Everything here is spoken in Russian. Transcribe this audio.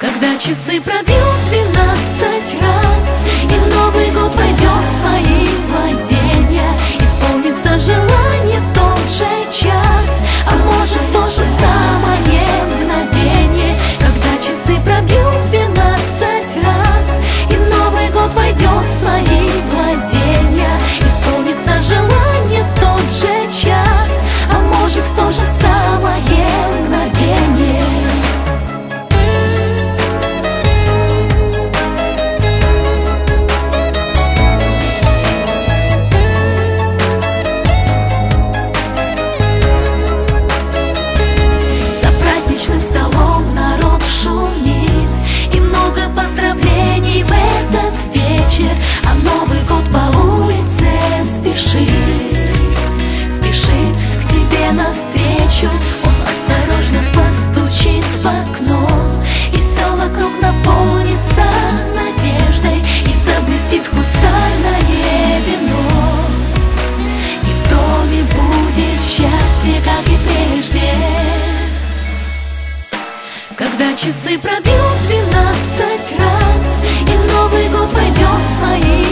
Когда часы пробьют 12 раз, и Новый год войдет в свои владения, исполнится желание в тот же час, а может в то же самое мгновение. Когда часы пробьют 12 раз, и Новый год войдет в свои владения, исполнится желание в тот же час, а может в то же самое мгновение. А Новый год по улице спешит к тебе навстречу. Он осторожно постучит в окно, и все вокруг наполнится надеждой, и заблестит хрустальное вино, и в доме будет счастье, как и прежде. Когда часы пробьют 12 раз, и Новый год войдет в свои